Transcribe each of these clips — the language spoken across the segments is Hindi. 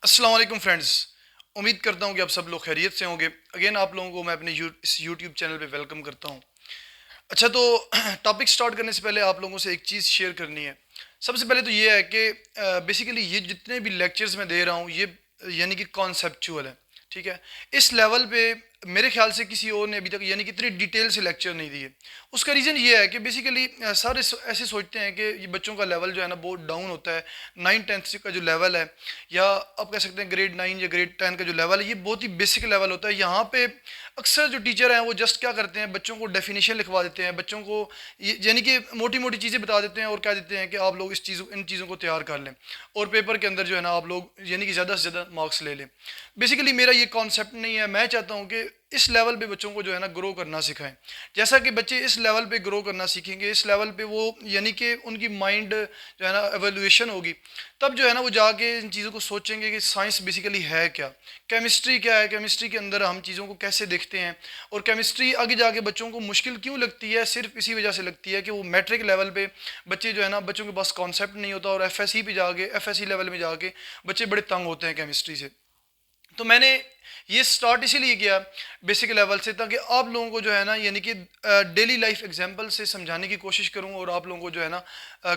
अस्सलाम वालेकुम फ्रेंड्स। उम्मीद करता हूँ कि आप सब लोग खैरियत से होंगे। अगेन आप लोगों को मैं अपने इस यूट्यूब चैनल पे वेलकम करता हूँ। अच्छा तो टॉपिक स्टार्ट करने से पहले आप लोगों से एक चीज़ शेयर करनी है। सबसे पहले तो ये है कि बेसिकली ये जितने भी लेक्चर्स मैं दे रहा हूँ ये यानी कि कॉन्सेप्चुअल है। ठीक है, इस लेवल पे मेरे ख्याल से किसी और ने अभी तक यानी कि इतनी डिटेल से लेक्चर नहीं दिए। उसका रीज़न ये है कि बेसिकली सारे ऐसे सोचते हैं कि ये बच्चों का लेवल जो है ना बहुत डाउन होता है। 9th-10th का जो लेवल है, या आप कह सकते हैं ग्रेड 9 या ग्रेड 10 का जो लेवल है, ये बहुत ही बेसिक लेवल होता है। यहाँ पे अक्सर जो टीचर हैं वो जस्ट क्या करते हैं, बच्चों को डेफिनेशन लिखवा देते हैं, बच्चों को यानी कि मोटी मोटी चीज़ें बता देते हैं और कह देते हैं कि आप लोग इन चीज़ों को तैयार कर लें और पेपर के अंदर जो है ना आप लोग यानी कि ज़्यादा से ज़्यादा मार्क्स ले लें। बेसिकली मेरा ये कॉन्सेप्ट नहीं है। मैं चाहता हूँ कि इस लेवल पे बच्चों को जो है ना ग्रो करना सिखाएं। जैसा कि बच्चे इस लेवल पे ग्रो करना सीखेंगे, इस लेवल पे वो यानी कि उनकी माइंड जो है ना एवोल्यूशन होगी, तब जो है ना वो जाके इन चीज़ों को सोचेंगे कि साइंस बेसिकली है क्या, केमिस्ट्री क्या है, केमिस्ट्री के अंदर हम चीज़ों को कैसे देखते हैं, और केमिस्ट्री आगे जाके बच्चों को मुश्किल क्यों लगती है। सिर्फ इसी वजह से लगती है कि वो मैट्रिक लेवल पे बच्चे जो है ना, बच्चों के पास कॉन्सेप्ट नहीं होता, और एफएससी पे जाके एफएससी लेवल में जाके बच्चे बड़े तंग होते हैं केमिस्ट्री से। तो मैंने ये स्टार्ट इसीलिए किया बेसिक लेवल से, ताकि आप लोगों को जो है ना यानी कि डेली लाइफ एग्जांपल से समझाने की कोशिश करूं और आप लोगों को जो है ना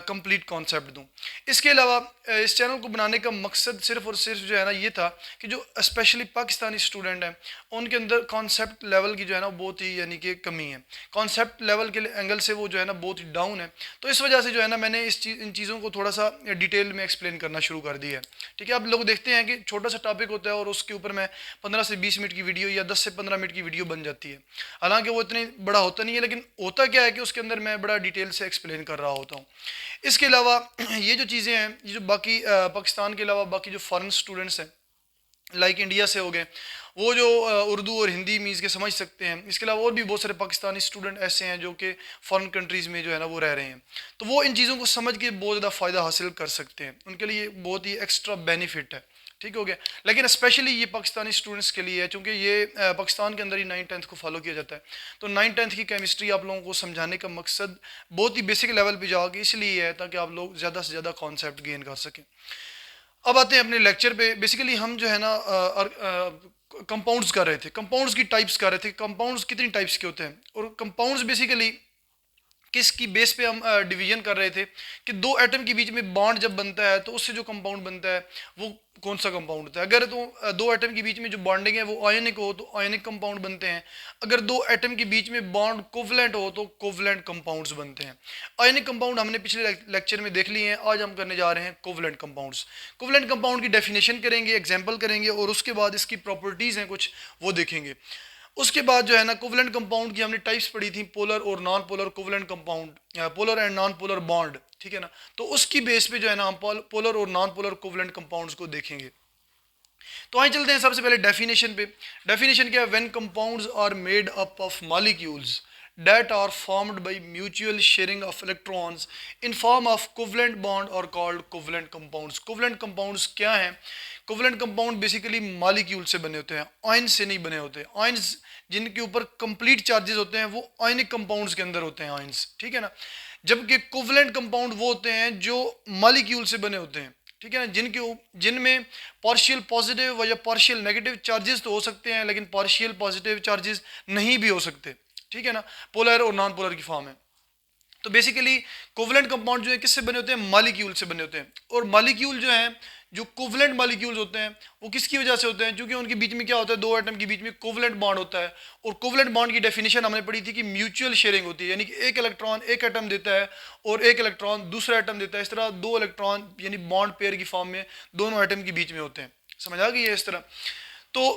कंप्लीट कॉन्सेप्ट दूं। इसके अलावा इस चैनल को बनाने का मकसद सिर्फ और सिर्फ जो है ना ये था कि जो स्पेशली पाकिस्तानी स्टूडेंट हैं उनके अंदर कॉन्सेप्ट लेवल की जो है ना बहुत ही यानी कि कमी है। कॉन्सेप्ट लेवल के एंगल से वो जो है ना बहुत ही डाउन है। तो इस वजह से जो है ना मैंने इन चीज़ों को थोड़ा सा डिटेल में एक्सप्लेन करना शुरू कर दिया है। ठीक है, आप लोग देखते हैं कि छोटा सा टॉपिक होता है और उसके ऊपर मैं 15 से 20 मिनट की वीडियो या 10 से 15 मिनट की वीडियो बन जाती है। हालांकि वो इतनी बड़ा होता नहीं है, लेकिन होता क्या है कि उसके अंदर मैं बड़ा डिटेल से एक्सप्लेन कर रहा होता हूँ। इसके अलावा ये जो चीज़ें हैं, ये जो बाकी पाकिस्तान के अलावा बाकी जो फॉरेन स्टूडेंट्स हैं लाइक इंडिया से हो गए, वो जो उर्दू और हिंदी मीज़ के समझ सकते हैं। इसके अलावा और भी बहुत सारे पाकिस्तानी स्टूडेंट ऐसे हैं जो कि फॉरेन कंट्रीज़ में जो है ना वो रह रहे हैं, तो वो इन चीज़ों को समझ के बहुत ज़्यादा फ़ायदा हासिल कर सकते हैं। उनके लिए बहुत ही एक्स्ट्रा बेनिफिट है। ठीक हो गया। लेकिन स्पेशली ये पाकिस्तानी स्टूडेंट्स के लिए है, क्योंकि ये पाकिस्तान के अंदर ही 9th-10th को फॉलो किया जाता है। तो 9th-10th की केमिस्ट्री आप लोगों को समझाने का मकसद बहुत ही बेसिक लेवल पे जाके इसलिए है ताकि आप लोग ज़्यादा से ज़्यादा कॉन्सेप्ट गेन कर सकें। अब आते हैं अपने लेक्चर पे। बेसिकली हम जो है ना कंपाउंड्स कर रहे थे, कंपाउंड्स की टाइप्स कर रहे थे, कंपाउंड्स कितनी टाइप्स के होते हैं, और कंपाउंड्स बेसिकली किसकी बेस पे हम डिवीजन कर रहे थे कि दो एटम के बीच में बॉन्ड जब बनता है तो उससे जो कंपाउंड बनता है वो कौन सा कंपाउंड होता है। अगर तो दो एटम के बीच में जो बॉन्डिंग है वो आयनिक हो तो आयनिक कंपाउंड बनते हैं। अगर दो एटम के बीच में बॉन्ड कोवलेंट हो तो कोवलेंट कंपाउंड्स बनते हैं। आयनिक कंपाउंड हमने पिछले लेक्चर में देख लिए हैं, आज हम करने जा रहे हैं कोवलेंट कंपाउंड्स। कोवलेंट कंपाउंड की डेफिनेशन करेंगे, एग्जाम्पल करेंगे, और उसके बाद इसकी प्रॉपर्टीज़ हैं कुछ, वो देखेंगे। उसके बाद जो है ना कोवलेंट कंपाउंड की हमने टाइप्स पढ़ी थी, पोलर और non polar covalent compound, polar and non polar bond. ठीक है ना, तो उसकी बेस पे जो है ना हम पोलर और नॉन पोलर कोवलेंट कंपाउंड्स को देखेंगे। तो आइए चलते हैं सबसे पहले डेफिनेशन पे। डेफिनेशन क्या है? When compounds are made up of molecules that are formed by mutual sharing of electrons in form of covalent bond or called covalent compounds। covalent compounds क्या हैं? कोवलेंट कंपाउंड बेसिकली मॉलिक्यूल से बने होते हैं, आयन से नहीं बने होते। आयन्स जिनके ऊपर कंप्लीट चार्जेस होते हैं वो आयनिक कंपाउंड्स के अंदर होते हैं आयन्स। ठीक है ना, जबकि कोवलेंट कंपाउंड वो होते हैं जो मॉलिक्यूल से बने होते हैं। ठीक है ना, जिनमें पार्शियल पॉजिटिव या पार्शियल नेगेटिव चार्जेस तो हो सकते हैं, लेकिन पार्शियल पॉजिटिव चार्जेस नहीं भी हो सकते। ठीक है ना, पोलर और नॉन पोलर की फॉर्म है। तो बेसिकली कोवलेंट कंपाउंड जो है किससे बने होते हैं? मॉलिक्यूल से बने होते हैं। और मॉलिक्यूल जो है, जो कोवलेंट मॉलिक्यूल्स होते हैं, वो किसकी वजह से होते हैं? क्योंकि उनके बीच में क्या होता है, दो एटम के बीच में कोवलेंट बॉन्ड होता है। और कोवलेंट बॉन्ड की डेफिनेशन हमने पढ़ी थी कि म्यूचुअल शेयरिंग होती है, यानी कि एक इलेक्ट्रॉन एक एटम देता है और एक इलेक्ट्रॉन दूसरा एटम देता है। इस तरह दो इलेक्ट्रॉन यानी बॉन्ड पेयर की फॉर्म में दोनों एटम के बीच में होते हैं। समझ आ गई है इस तरह? तो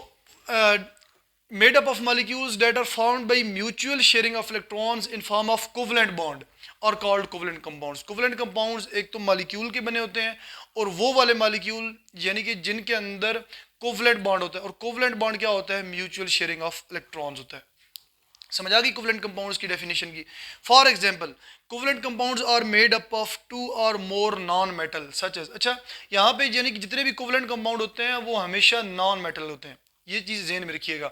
made up of molecules that are formed by mutual sharing of electrons in form of covalent bond और called covalent compounds। covalent compounds एक तो मॉलिक्यूल के बने होते हैं, और वो वाले मॉलिक्यूल यानी कि जिनके अंदर कोवलेंट बॉन्ड होता है। और कोवलेंट बॉन्ड क्या होता है? म्यूचुअल शेयरिंग ऑफ इलेक्ट्रॉन्स होता है। समझ आ गई कोवलेंट कंपाउंड्स की डेफिनेशन की? For example, covalent compounds are made up of two or more non metal such as. अच्छा, यहाँ पे यानी कि जितने भी कोवलेंट कंपाउंड होते हैं वो हमेशा नॉन मेटल होते हैं, ये चीज़ ध्यान में रखिएगा।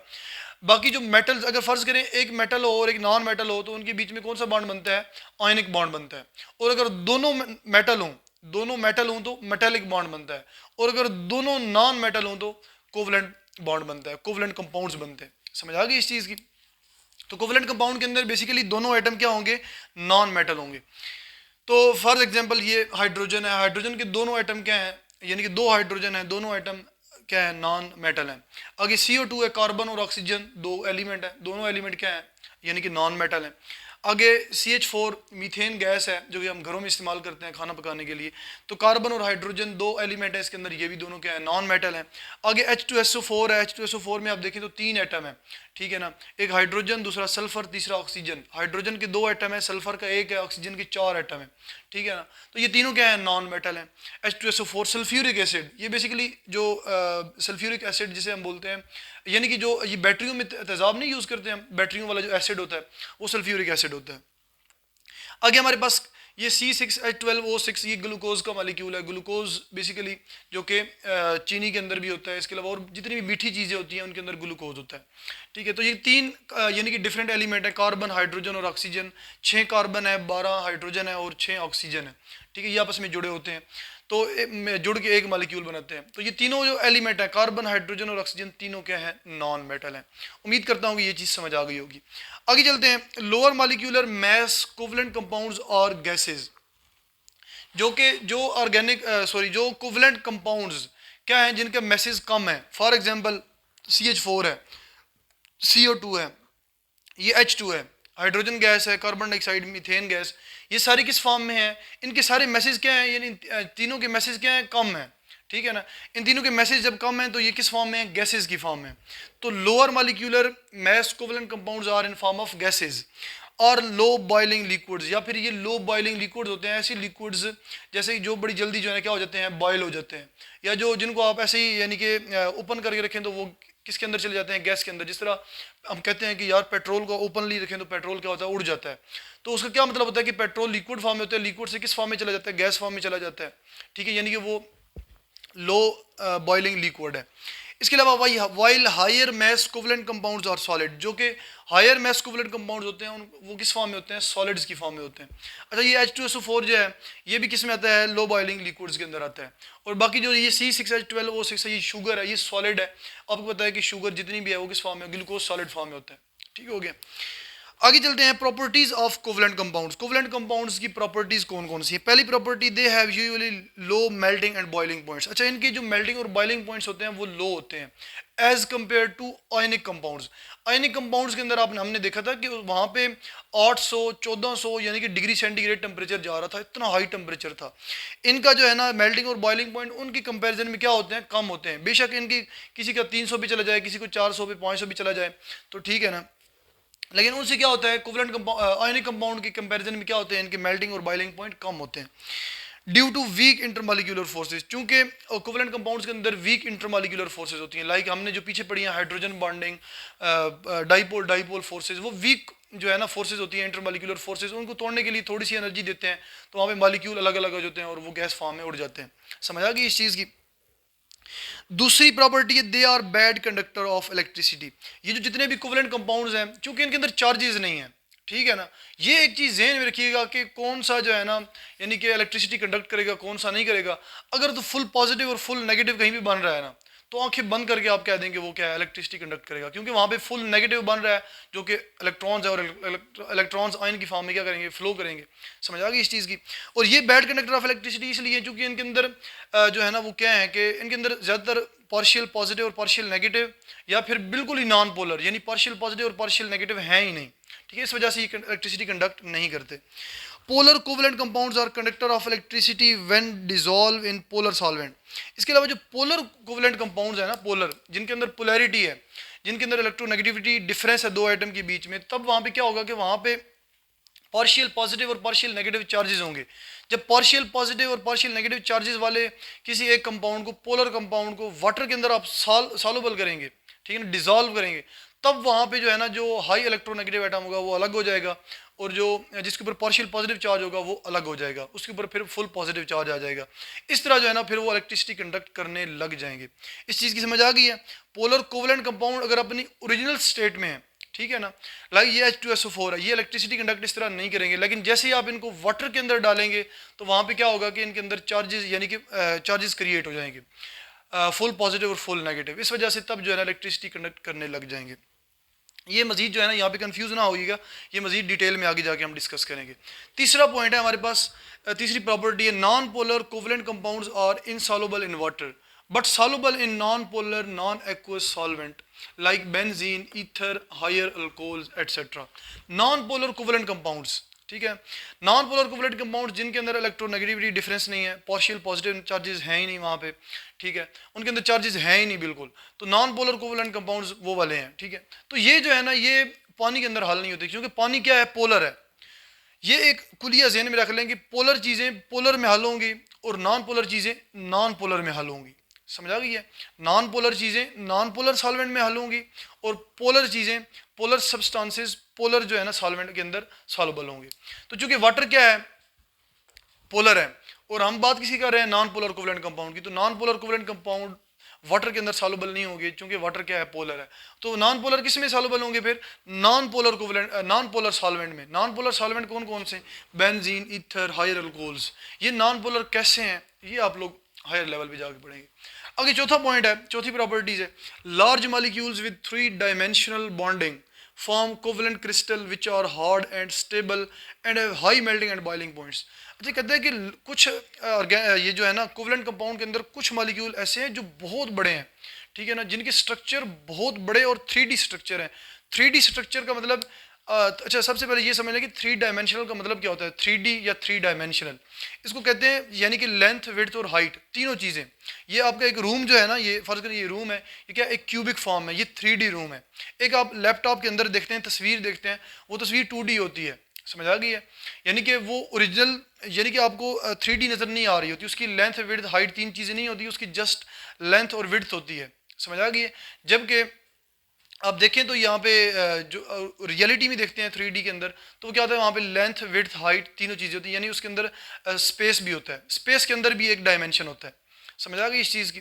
बाकी जो मेटल्स, अगर फर्ज करें एक मेटल हो और एक नॉन मेटल हो, तो उनके बीच में कौन सा बॉन्ड बनता है? आयनिक बॉन्ड बनता है। और अगर दोनों मेटल हों दोनों मेटल हों तो मेटेलिक बॉन्ड बनता है, और अगर दोनों नॉन मेटल हों तो कोवलेंट बॉन्ड बनता है, कोवलेंट कंपाउंड्स बनते हैं। समझ आ गई इस चीज़ की? तो कोवलेंट कंपाउंड के अंदर बेसिकली दोनों एटम क्या होंगे, नॉन मेटल होंगे। तो फॉर एग्जांपल ये हाइड्रोजन है, हाइड्रोजन के दोनों एटम क्या हैं, यानी कि दो हाइड्रोजन है, दोनों एटम क्या है, नॉन मेटल है। आगे CO2 है, कार्बन और ऑक्सीजन दो एलिमेंट है, दोनों एलिमेंट क्या है, यानी कि नॉन मेटल है। आगे CH4 मीथेन गैस है जो कि हम घरों में इस्तेमाल करते हैं खाना पकाने के लिए। तो कार्बन और हाइड्रोजन दो एलिमेंट है इसके अंदर, ये भी दोनों क्या है, नॉन मेटल है। आगे H2SO4 है, H2SO4 में आप देखें तो तीन एटम है, ठीक है ना, एक हाइड्रोजन, दूसरा सल्फर, तीसरा ऑक्सीजन। हाइड्रोजन के दो एटम है, सल्फर का एक है, ऑक्सीजन के चार एटम है, ठीक है ना। तो ये तीनों क्या है, नॉन मेटल है। H2SO4 सल्फ्यूरिक एसिड, ये बेसिकली जो सल्फ्यूरिक एसिड जिसे हम बोलते हैं, यानी कि जो ये बैटरियों में तेजाब नहीं यूज़ करते हैं, बैटरियों वाला जो एसिड होता है वो सल्फ्यूरिक एसिड होता है। आगे हमारे पास ये C6H12O6, ये ग्लूकोज का मालिक्यूल है। ग्लूकोज बेसिकली जो कि चीनी के अंदर भी होता है, इसके अलावा और जितनी भी मीठी चीज़ें होती हैं उनके अंदर ग्लूकोज होता है, ठीक है। तो ये तीन यानी कि डिफरेंट एलिमेंट है, कार्बन, हाइड्रोजन और ऑक्सीजन। 6 कार्बन है, 12 हाइड्रोजन है और 6 ऑक्सीजन है, ठीक है। ये आपस में जुड़े होते हैं तो जुड़ के एक मालिक्यूल बनाते हैं। तो ये तीनों जो एलिमेंट है, कार्बन, हाइड्रोजन और ऑक्सीजन, तीनों क्या है, नॉन मेटल है। उम्मीद करता हूँ कि ये चीज़ समझ आ गई होगी। आगे चलते हैं, lower molecular mass covalent compounds और गैसेज, जो कि जो ऑर्गेनिक जो कोवलेंट कंपाउंड्स क्या हैं जिनके मैसेज कम है। फॉर एग्जांपल CH4 है, CO2 है, ये H2 है, हाइड्रोजन गैस है, कार्बन डाइऑक्साइड, मीथेन गैस, ये सारी किस फॉर्म में है, इनके सारे मैसेज क्या हैं, यानी तीनों के मैसेज क्या हैं, कम है, ठीक है ना। इन तीनों के मैसेज जब कम है तो ये किस फॉर्म में है, गैसेज की फॉर्म में। तो lower molecular mass covalent compounds are in form of gases और लो बॉइलिंग लिक्विड्स, या फिर ये लो बॉइलिंग लिक्विड्स होते हैं, ऐसे लिक्विड्स जैसे जो बड़ी जल्दी जो है क्या हो जाते हैं, बॉयल हो जाते हैं, या जो जिनको आप ऐसे ही यानी कि ओपन करके रखें तो वो किसके अंदर चले जाते हैं, गैस के अंदर। जिस तरह हम कहते हैं कि यार पेट्रोल को ओपनली रखें तो पेट्रोल क्या होता है, उड़ जाता है। तो उसका क्या मतलब होता है कि पेट्रोल लिक्विड फॉर्म में होता है, लिक्विड से किस फॉर्म में चला जाता है, गैस फॉर्म में चला जाता है, ठीक है, यानी कि वो लो बॉइलिंग लिक्विड है। इसके अलावा while higher mass covalent compounds और सॉलिड, जो कि हायर मैस कोवलेंट कंपाउंड्स होते हैं वो किस फॉर्म में होते हैं, सॉलिड्स की फॉर्म में होते हैं। अच्छा, ये H2SO4 जो है ये भी किस में आता है, लो बॉइलिंग लिक्विड्स के अंदर आता है। और बाकी जो ये C6H12O6 है, ये शुगर है, ये सॉलिड है। आपको पता है कि शुगर जितनी भी है वो किस फॉर्म में, ग्लूकोज सॉलिड फॉर्म में होता है, ठीक हो गया। आगे चलते हैं, properties of covalent compounds. Covalent compounds की प्रॉपर्टीज कौन कौन सी है। पहली property, they have usually low melting and boiling points. अच्छा, इनके जो मेल्टिंग और बॉइलिंग पॉइंट्स होते हैं वो लो होते हैं as compare to ionic compounds. Ionic compounds के अंदर हमने देखा था कि वहाँ पे 800 1400 यानी कि डिग्री सेंटीग्रेड टेम्परेचर जा रहा था, इतना हाई टेम्परेचर था। इनका जो है ना मेल्टिंग और बॉइलिंग पॉइंट उनकी कंपैरिजन में क्या होते हैं, कम होते हैं। बेशक इनकी किसी का 300 भी चला जाए, किसी को 400 भी 500 भी चला जाए तो ठीक है ना, लेकिन उनसे क्या होता है, कोवलेंट आयनिक कंपाउंड की कंपैरिजन में क्या होते हैं, इनके मेल्टिंग और बॉइलिंग पॉइंट कम होते हैं due to weak intermolecular forces. चूंकि कोवलेंट कंपाउंड्स के अंदर वीक इंटरमॉलिक्यूलर फोर्सेज होती हैं, लाइक हमने जो पीछे पढ़ी है hydrogen bonding, dipole dipole forces, वो वीक जो है ना फोर्सेज होती हैं, इंटरमॉलिक्यूलर फोर्सेज, उनको तोड़ने के लिए थोड़ी सी एनर्जी देते हैं, तो वहाँ पे मॉलिक्यूल अलग अलग हो जाते हैं और वो गैस फॉर्म में उड़ जाते हैं। समझ आ गई इस चीज़ की। दूसरी प्रॉपर्टी है, they are bad conductor of electricity. ये जो जितने भी कोवलेंट कंपाउंड्स हैं, चूंकि इनके अंदर चार्जेस नहीं है, ठीक है ना, ये एक चीज़ ज़हन में रखिएगा कि कौन सा जो है ना यानी कि इलेक्ट्रिसिटी कंडक्ट करेगा, कौन सा नहीं करेगा। अगर तो फुल पॉजिटिव और फुल नेगेटिव कहीं भी बन रहा है ना, तो आंखें बंद करके आप कह देंगे वो क्या है, इलेक्ट्रिसिटी कंडक्ट करेगा, क्योंकि वहाँ पे फुल नेगेटिव बन रहा है जो कि इलेक्ट्रॉन्स है, और इलेक्ट्रॉन्स आयन की फॉर्म में क्या करेंगे, फ्लो करेंगे। समझ आ गई इस चीज़ की। और ये बैड कंडक्टर ऑफ इलेक्ट्रिसिटी इसलिए क्योंकि इनके अंदर जो है ना वो क्या है कि इनके अंदर ज़्यादातर पार्शियल पॉजिटिव और पार्शियल नेगेटिव, या फिर बिल्कुल ही नॉन पोलर, यानी पार्शियल पॉजिटिव और पार्शियल नेगेटिव है ही नहीं, ठीक है। इस वजह से ये इलेक्ट्रिसिटी कंडक्ट नहीं करते। Polar covalent compounds are conductor of electricity when dissolve in polar solvent. इसके अलावा जो पोलर कोवलेंट कंपाउंड्स है ना, पोलर जिनके अंदर पोलैरिटी है, जिनके अंदर इलेक्ट्रोनेगेटिविटी डिफरेंस है दो एटम के बीच में, तब वहाँ पे क्या होगा कि वहाँ पे पार्शियल पॉजिटिव और पार्शियल नेगेटिव चार्जेस होंगे। जब पार्शियल पॉजिटिव और पार्शियल नेगेटिव चार्जेस वाले किसी एक कंपाउंड को, पोलर कंपाउंड को वाटर के अंदर आप सॉल्युबल करेंगे, ठीक है ना, डिसॉल्व करेंगे, तब वहाँ पे जो है ना जो हाई इलेक्ट्रोनेगेटिव एटम होगा वो अलग हो जाएगा, और जो जिसके ऊपर पार्शियल पॉजिटिव चार्ज होगा वो अलग हो जाएगा, उसके ऊपर फिर फुल पॉजिटिव चार्ज आ जाएगा। इस तरह जो है ना फिर वो इलेक्ट्रिसिटी कंडक्ट करने लग जाएंगे। इस चीज़ की समझ आ गई है। पोलर कोवलेंट कंपाउंड अगर अपनी ओरिजिनल स्टेट में है, ठीक है ना। लाइक ये H2SO4 है, ये इलेक्ट्रिसिटी कंडक्ट इस तरह नहीं करेंगे, लेकिन जैसे ही आप इनको वाटर के अंदर डालेंगे तो वहाँ पे क्या होगा कि इनके अंदर चार्जेस यानी कि चार्जेस क्रिएट हो जाएंगे, फुल पॉजिटिव और फुल नेगेटिव। इस वजह से तब जो है ना इलेक्ट्रिसिटी कंडक्ट करने लग जाएंगे। ये मजीद जो है ना यहाँ पे कंफ्यूज ना होइएगा, ये मजीद डिटेल में आगे जाके हम डिस्कस करेंगे। तीसरा पॉइंट है हमारे पास, तीसरी प्रॉपर्टी है non polar covalent compounds are insoluble in water but soluble in non polar non aqueous solvent like benzene, ether, higher alcohols etcetera. Non polar covalent compounds, ठीक है, नॉन पोलर कोवलेंट कंपाउंड जिनके अंदर इलेक्ट्रोनेगेटिविटी डिफरेंस नहीं है, पार्शियल पॉजिटिव चार्जेस हैं ही नहीं वहाँ पे, ठीक है, उनके अंदर चार्जेस हैं ही नहीं बिल्कुल, तो नॉन पोलर कोवलेंट कंपाउंड्स वो वाले हैं, ठीक है। तो ये जो है ना ये पानी के अंदर हल नहीं होते, क्योंकि पानी क्या है, पोलर है। ये एक कुलिया ज़हन में रख लें कि पोलर चीज़ें पोलर में हल होंगी और नॉन पोलर चीज़ें नॉन पोलर में हल होंगी। समझ आ गई है, नॉन पोलर चीज़ें नॉन पोलर सॉल्वेंट में हल होंगी और पोलर चीज़ें पोलर सब्सटेंसेस पोलर जो है ना सॉल्वेंट के अंदर सॉल्युबल होंगे। तो चूंकि वाटर क्या है, पोलर है, और हम बात किसी कर रहे हैं नॉन पोलर कोवलेंट कंपाउंड की, तो non polar covalent compound water के अंदर सॉल्युबल नहीं होंगे, क्योंकि वाटर क्या है, पोलर है। तो नॉन पोलर किस में सॉल्युबल होंगे फिर, non polar covalent non polar solvent में। नॉन पोलर सॉल्वेंट कौन कौन से, बेंजीन, ईथर, हायर अल्कोहल्स। ये नॉन पोलर कैसे हैं, ये आप लोग हायर लेवल पे जाके पढ़ेंगे। आगे चौथा पॉइंट है, चौथी प्रॉपर्टीज है, large molecules with 3 dimensional bonding form covalent crystal which are hard and stable and have high melting and boiling points. अच्छा, कहते हैं कि कुछ ये जो है ना कोवलेंट कंपाउंड के अंदर कुछ मॉलिक्यूल ऐसे हैं जो बहुत बड़े हैं, ठीक है ना, जिनके स्ट्रक्चर बहुत बड़े और 3D स्ट्रक्चर हैं। 3D स्ट्रक्चर का मतलब अच्छा सबसे पहले ये समझ लें कि 3 डायमेंशनल का मतलब क्या होता है, 3D या 3 डायमेंशनल, इसको कहते हैं यानी कि लेंथ, विड्थ और हाइट, तीनों चीज़ें। ये आपका एक रूम जो है ना, ये फर्ज करें ये रूम है, ये क्या एक क्यूबिक फॉर्म है, ये 3D रूम है। एक आप लैपटॉप के अंदर देखते हैं, तस्वीर देखते हैं, वो तस्वीर 2D होती है। समझ आ गई है, यानी कि वो ओरिजिनल यानी कि आपको 3D नज़र नहीं आ रही होती, उसकी लेंथ, विड्थ, हाइट तीन चीज़ें नहीं होती, उसकी जस्ट लेंथ और विड्थ होती है। समझ आ गई है। जबकि आप देखें तो यहाँ पे जो रियलिटी में देखते हैं 3D के अंदर, तो क्या होता है, वहाँ पे लेंथ, विड्थ, हाइट तीनों चीज़ें होती हैं, यानी उसके अंदर स्पेस भी होता है, स्पेस के अंदर भी एक डायमेंशन होता है। समझ आ गई इस चीज़ की।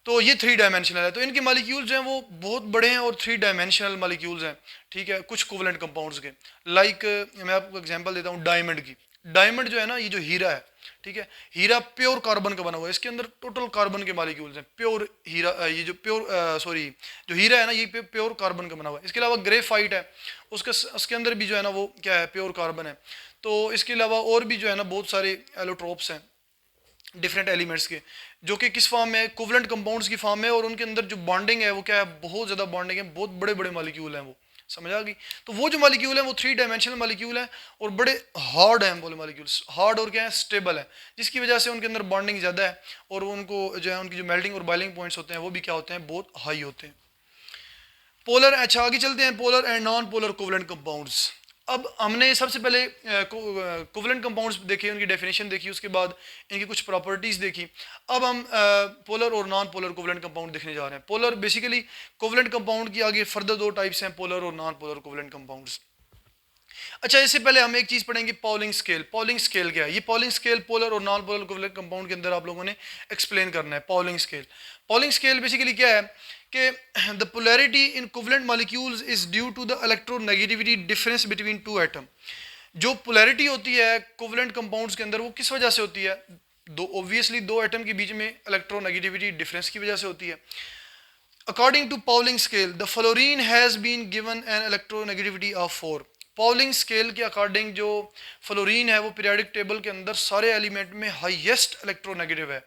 तो ये 3 डायमेंशनल है, तो इनके मॉलिक्यूल्स हैं वो बहुत बड़े हैं और 3 डायमेंशनल मॉलिक्यूल्स हैं, ठीक है, कुछ कोवलेंट कंपाउंड्स के। लाइक मैं आपको एग्जांपल देता हूँ डायमंड की। डायमंड जो है ना, ये जो हीरा है, ठीक है, हीरा प्योर कार्बन का बना हुआ है, इसके अंदर टोटल कार्बन के मॉलिक्यूल्स हैं, प्योर हीरा, ये जो प्योर सॉरी जो हीरा है ना, ये प्योर कार्बन का बना हुआ है। इसके अलावा ग्रेफाइट है, उसके अंदर भी जो है ना वो क्या है, प्योर कार्बन है। तो इसके अलावा और भी जो है ना बहुत सारे एलोट्रोप्स हैं डिफरेंट एलिमेंट्स के, जो कि किस फॉर्म में, कोवलेंट कंपाउंड्स की फॉर्म में, और उनके अंदर जो बॉन्डिंग है वो क्या है, बहुत ज़्यादा बॉन्डिंग है, बहुत बड़े बड़े मॉलिक्यूल हैं वो। समझ आ गई। तो वो जो मॉलिक्यूल है वो 3 डायमेंशनल मॉलिक्यूल है और बड़े हार्ड हैं, बोले मॉलिक्यूल्स हार्ड और क्या है, स्टेबल है, जिसकी वजह से उनके अंदर बॉन्डिंग ज़्यादा है और उनको जो है उनकी जो मेल्टिंग और बॉइलिंग पॉइंट्स होते हैं वो भी क्या होते हैं, बहुत हाई होते हैं। पोलर, अच्छा आगे चलते हैं, polar and non polar covalent compounds. अब हमने सबसे पहले कोवलेंट कंपाउंड्स देखे, उनकी डेफिनेशन देखी, उसके बाद इनकी कुछ प्रॉपर्टीज़ देखी। अब हम पोलर और नॉन पोलर कोवलेंट कंपाउंड देखने जा रहे हैं। पोलर बेसिकली कोवलेंट कंपाउंड की आगे फर्दर 2 टाइप्स हैं, पोलर और नॉन पोलर कोवलेंट कंपाउंड्स। अच्छा, इससे पहले हम एक चीज़ पढ़ेंगे, पॉलिंग स्केल। पॉलिंग स्केल क्या है, ये पॉलिंग स्केल पोलर और नॉन पोलर कोवलेंट कंपाउंड के अंदर आप लोगों ने एक्सप्लेन करना है। Pauling scale, Pauling scale basically क्या है कि the polarity in covalent molecules is due to the electronegativity difference between 2 atom. जो पोलैरिटी होती है कोवलेंट कंपाउंड्स के अंदर वो किस वजह से होती है, ऑब्वियसली 2 एटम के बीच में इलेक्ट्रोनेगेटिविटी डिफरेंस की वजह से होती है। According to Pauling scale the fluorine has been given an electronegativity of 4। Pauling scale के अकॉर्डिंग जो फ्लोरीन है वो पीरियोडिक टेबल के अंदर सारे एलिमेंट में हाईएस्ट इलेक्ट्रोनेगेटिव है,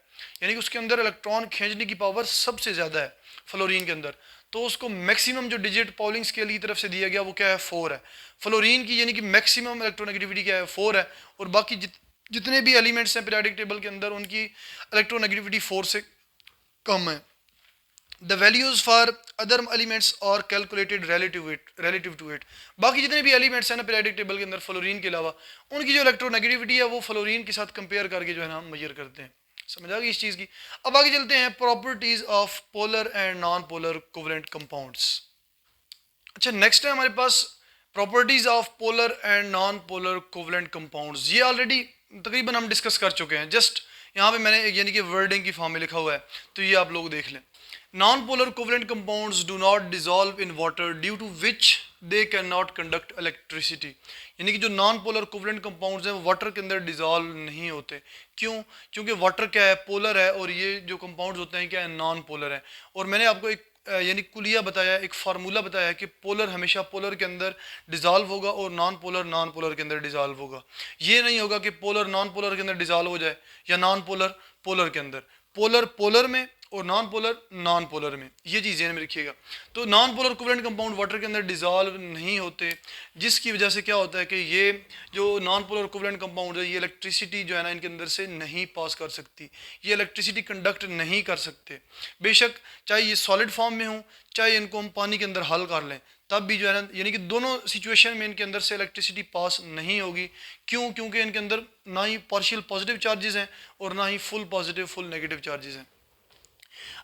यानी कि उसके अंदर इलेक्ट्रॉन खींचने की पावर सबसे ज़्यादा है फ्लोरीन के अंदर। तो उसको मैक्सिमम जो डिजिट पाउलिंग स्केल की तरफ से दिया गया वो क्या है, 4 है फ्लोरीन की, यानी कि मैक्सिमम इलेक्ट्रोनेगेटिविटी क्या है, 4 है। और बाकी जितने भी एलिमेंट्स हैं पीरियोडिक टेबल के अंदर उनकी इलेक्ट्रोनेगेटिविटी 4 से कम है। The values for other elements और कैलकुलेटेड रिलेटिव टू इट। बाकी जितने भी एलिमेंट्स हैं ना पीरियोडिक टेबल के अंदर फ्लोरीन के अलावा, उनकी जो इलेक्ट्रोनेगेटिविटी है वो फ्लोरीन के साथ कंपेयर करके जो है ना हम मेजर करते हैं। समझ आ गई इस चीज़ की। अब आगे चलते हैं, properties of polar and non polar covalent compounds. अच्छा, नेक्स्ट है हमारे पास properties of polar and non polar covalent compounds. ये ऑलरेडी तकरीबन हम डिस्कस कर चुके हैं, जस्ट यहाँ पे मैंने यानी कि वर्डिंग की फॉर्म में लिखा हुआ है, तो ये आप लोग देख लें। Non-polar covalent compounds do not dissolve in water due to which they can not conduct electricity, यानी कि जो नॉन पोलर कोवलेंट कंपाउंड्स हैं वो वाटर के अंदर डिजॉल्व नहीं होते। क्यों? क्योंकि वाटर क्या है, पोलर है, और ये जो कंपाउंड्स होते हैं क्या है, नॉन पोलर है। और मैंने आपको एक यानी कुलिया बताया, एक फार्मूला बताया कि पोलर हमेशा पोलर के अंदर डिजॉल्व होगा और नॉन पोलर के अंदर डिजॉल्व होगा। ये नहीं होगा कि पोलर नॉन पोलर के अंदर डिजॉल्व हो जाए या नॉन पोलर पोलर के अंदर, पोलर पोलर में और नॉन पोलर में, ये चीज़ ध्यान में रखिएगा। तो non polar covalent compound water के अंदर डिजॉल्व नहीं होते, जिसकी वजह से क्या होता है कि ये जो नॉन पोलर कोवलेंट कंपाउंड है ये इलेक्ट्रिसिटी जो है ना इनके अंदर से नहीं पास कर सकती, ये इलेक्ट्रिसिटी कंडक्ट नहीं कर सकते। बेशक चाहे ये सॉलिड फॉर्म में हो, चाहे इनको हम पानी के अंदर हल कर लें, तब भी जो है ना, यानी कि दोनों सिचुएशन में इनके अंदर से इलेक्ट्रिसिटी पास नहीं होगी। क्यों? क्योंकि इनके अंदर ना ही पार्शियल पॉजिटिव चार्जेस हैं और ना ही full positive full negative charges हैं।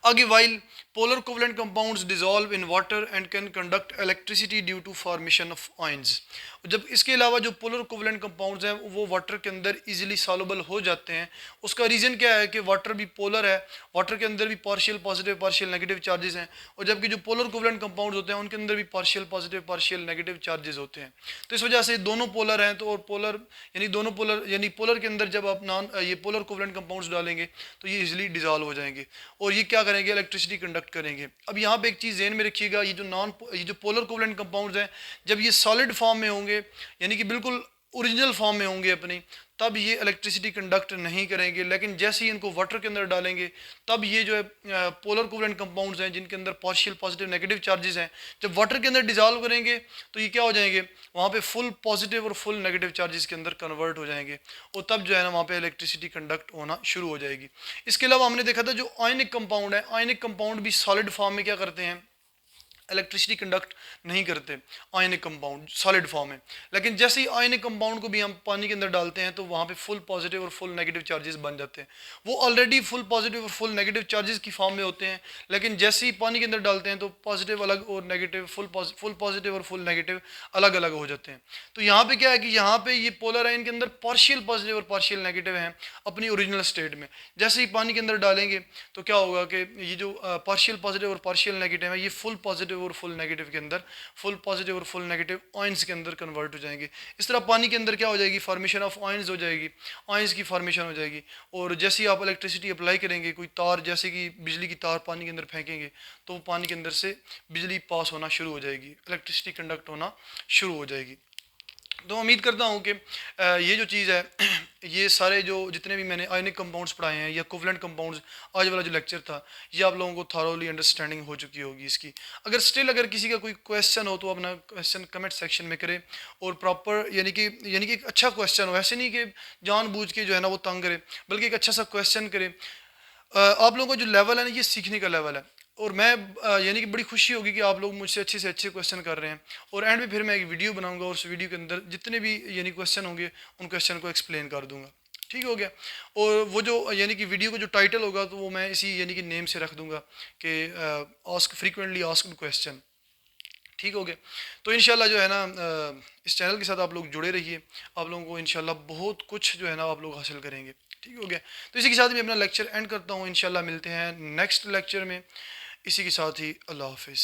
आगे, while polar covalent compounds dissolve in water and can conduct electricity due to formation of ions. जब इसके अलावा जो पोलर कोवलेंट कंपाउंड्स हैं वो वाटर के अंदर इजीली सॉल्युबल हो जाते हैं, उसका रीज़न क्या है कि वाटर भी पोलर है, वाटर के अंदर भी partial positive partial negative charges हैं, और जबकि जो पोलर कोवलेंट कंपाउंड्स होते हैं उनके अंदर भी partial positive partial negative charges होते हैं। तो इस वजह से दोनों पोलर हैं, तो और पोलर यानी दोनों पोलर यानी पोलर के अंदर जब आप ये पोलर कोवलेंट कंपाउंड्स डालेंगे तो ये इजीली डिसॉल्व हो जाएंगे और ये क्या करेंगे, इलेक्ट्रिसिटी कंडक्ट करेंगे। अब यहाँ पे एक चीज़ ध्यान में रखिएगा, ये जो पोलर कोवलेंट कंपाउंड्स हैं जब ये सॉलिड फॉर्म में होंगे, यानी कि बिल्कुल ओरिजिनल फॉर्म में होंगे अपनी, तब ये इलेक्ट्रिसिटी कंडक्ट नहीं करेंगे। लेकिन जैसे ही इनको वाटर के अंदर डालेंगे तब ये जो है पोलर कोवलेंट कंपाउंड्स हैं जिनके अंदर पार्शियल पॉजिटिव नेगेटिव चार्जेस हैं, जब वाटर के अंदर डिसॉल्व करेंगे तो ये क्या हो जाएंगे, वहाँ पे फुल पॉजिटिव और फुल नेगेटिव चार्जेस के अंदर कन्वर्ट हो जाएंगे, और तब जो है ना वहाँ पे इलेक्ट्रिसिटी कंडक्ट होना शुरू हो जाएगी। इसके अलावा हमने देखा था जो आयनिक कंपाउंड है, आयनिक कंपाउंड भी सॉलिड फॉर्म में क्या करते हैं, इलेक्ट्रिसिटी कंडक्ट नहीं करते आयनिक कंपाउंड सॉलिड फॉर्म में। लेकिन जैसे ही आयनिक कंपाउंड को भी हम पानी के अंदर डालते हैं तो वहाँ पे फुल पॉजिटिव और फुल नेगेटिव चार्जेस बन जाते हैं। वो ऑलरेडी फुल पॉजिटिव और फुल नेगेटिव चार्जेस की फॉर्म में होते हैं, लेकिन जैसे ही पानी के अंदर डालते हैं तो पॉजिटिव अलग और नेगेटिव फुल पॉजिटिव और फुल नेगेटिव अलग अलग हो जाते हैं। तो यहाँ पे क्या है कि यहाँ पे ये पोलर है, इनके अंदर पार्शियल पॉजिटिव और पार्शियल नेगेटिव हैं अपनी ओरिजिनल स्टेट में। जैसे ही पानी के अंदर डालेंगे तो क्या होगा कि ये जो पार्शियल पॉजिटिव और पार्शियल नेगेटिव है ये फुल पॉजिटिव और फुल नेगेटिव के अंदर, फुल पॉजिटिव और फुल नेगेटिव आयंस के अंदर कन्वर्ट हो जाएंगे। इस तरह पानी के अंदर क्या हो जाएगी, फॉर्मेशन ऑफ आयंस हो जाएगी, आयंस की फॉर्मेशन हो जाएगी। और जैसे ही आप इलेक्ट्रिसिटी अप्लाई करेंगे, कोई तार जैसे कि बिजली की तार पानी के अंदर फेंकेंगे तो पानी के अंदर से बिजली पास होना शुरू हो जाएगी, इलेक्ट्रिसिटी कंडक्ट होना शुरू हो जाएगी। तो उम्मीद करता हूँ कि ये जो चीज़ है ये सारे जो जितने भी मैंने आयनिक कंपाउंड्स पढ़ाए हैं या कोवलेंट कंपाउंड्स, आज वाला जो लेक्चर था ये आप लोगों को थॉरोली अंडरस्टैंडिंग हो चुकी होगी इसकी। अगर किसी का कोई क्वेश्चन हो तो अपना क्वेश्चन कमेंट सेक्शन में करें, और प्रॉपर यानी कि एक अच्छा क्वेश्चन हो, ऐसे नहीं कि जानबूझ के जो है ना वो तंग करे, बल्कि एक अच्छा सा क्वेश्चन करे। आप लोगों का जो लेवल है ना ये सीखने का लेवल है, और मैं यानी कि बड़ी खुशी होगी कि आप लोग मुझसे अच्छे से अच्छे क्वेश्चन कर रहे हैं। और एंड में फिर मैं एक वीडियो बनाऊंगा और उस वीडियो के अंदर जितने भी यानी क्वेश्चन होंगे उन क्वेश्चन को एक्सप्लेन कर दूंगा। ठीक हो गया। और वो जो यानी कि वीडियो का जो टाइटल होगा तो वो मैं इसी यानी कि नेम से रख दूंगा कि आस्क फ्रीक्वेंटली आस्क्ड क्वेश्चन। ठीक हो गया। तो इंशाल्लाह जो है ना इस चैनल के साथ आप लोग जुड़े रहिए, आप लोगों को इंशाल्लाह बहुत कुछ जो है ना आप लोग हासिल करेंगे। ठीक हो गया। तो इसी के साथ मैं अपना लेक्चर एंड करता हूँ। इंशाल्लाह मिलते हैं नेक्स्ट लेक्चर में। इसी के साथ ही अल्लाह हाफिज़।